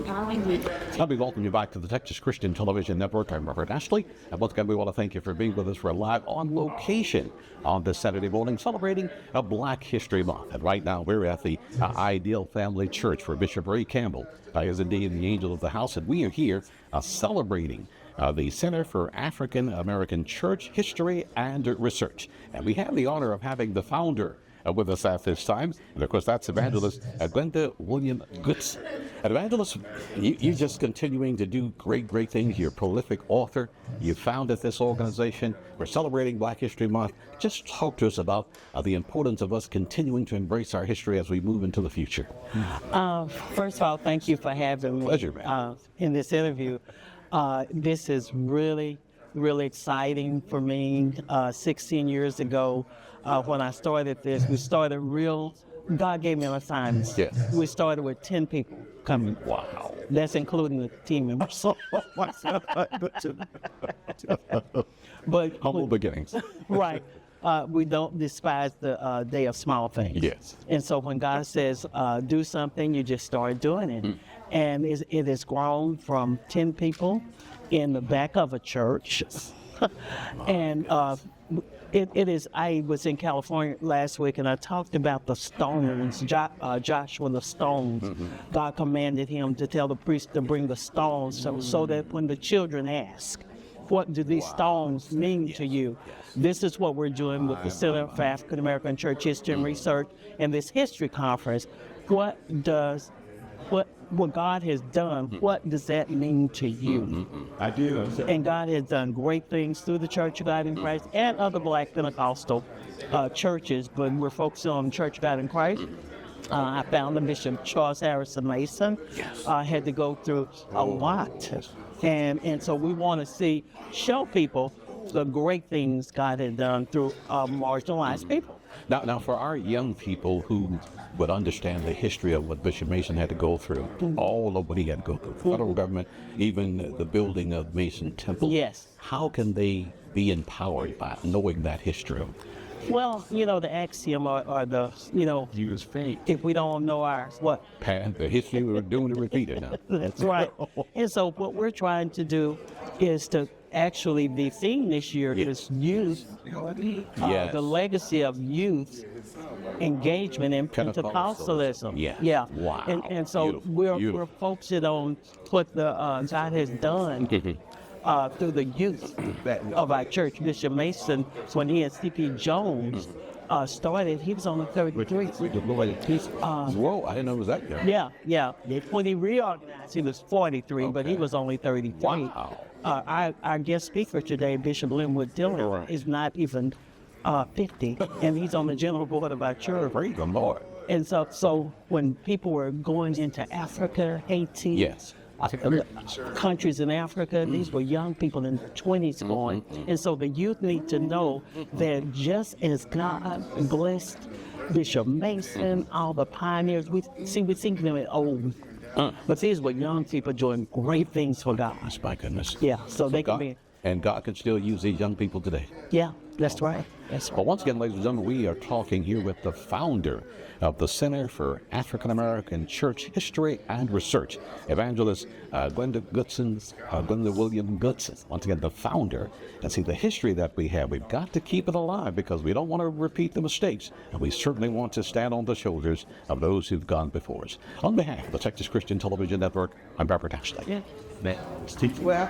Let me welcome you back to the Texas Christian Television Network. I'm Robert Ashley, and once again, we want to thank you for being with us. We're live on location on this Saturday morning, celebrating a Black History Month. And right now, we're at the Ideal Family Church, where Bishop Ray Campbell is indeed the angel of the house, and we are here celebrating the Center for African American Church History and Research. And we have the honor of having the founder with us at this time. And of course, that's Evangelist Glenda William Goodson. And Evangelist, you're just continuing to do great things. You're a prolific author. You founded this organization. We're celebrating Black History Month. Just talk to us about the importance of us continuing to embrace our history as we move into the future. First of all, thank you for having me. Pleasure, man. In this interview. This is really exciting for me. 16 years ago, when I started this, God gave me an assignment. Yes. We started with 10 people coming. Wow. That's including the team members. But Humble beginnings. Right. We don't despise the day of small things. Yes. And so when God says, do something, you just start doing it. And it has grown from 10 people in the back of a church. And I was in California last week, and I talked about the stones, Joshua the stones. God commanded him to tell the priest to bring the stones so that when the children ask, what do these stones mean to you? This is what we're doing with the Center for African American Church History and Research and this history conference. What God has done, what does that mean to you? I do. And God has done great things through the Church of God in Christ and other Black Pentecostal churches, but we're focusing on Church of God in Christ. I found the Bishop Charles Harrison Mason. Had to go through a lot. And so we want to show people the great things God had done through marginalized people. Now, for our young people who would understand the history of what Bishop Mason had to go through, all of what he had to go through, federal government, even the building of Mason Temple. Yes. How can they be empowered by knowing that history? Well, the axiom or the, Use faith. if we don't know ours, what? The history we're doing to repeat it now. That's right. And so what we're trying to do is to actually the theme this year is youth, the legacy of youth engagement in Pentecostalism. Yeah. Wow. And so we're focusing on what the God has done through the youth of our church. Bishop Mason, when he and C.P. Jones started, he was only 33. Whoa, I didn't know it was that young. Yeah. When he reorganized, he was 43, but he was only 33. Wow. Our guest speaker today, Bishop Linwood Dillon, is not even 50, and he's on the general board of our church. Praise the Lord. And so when people were going into Africa, Haiti, Yes. countries in Africa, these were young people in their 20s going. And so the youth need to know that just as God blessed Bishop Mason, all the pioneers, we think them as old. But these were young people doing great things for God. My goodness. Yeah, so they can be. And God can still use these young people today. Yeah, that's right. Well, once again, ladies and gentlemen, we are talking here with the founder of the Center for African American Church History and Research, Evangelist Glenda William Goodson. Once again, the founder. And see, the history that we have, we've got to keep it alive because we don't want to repeat the mistakes. And we certainly want to stand on the shoulders of those who've gone before us. On behalf of the Texas Christian Television Network, I'm Robert Ashley. Yeah. Well.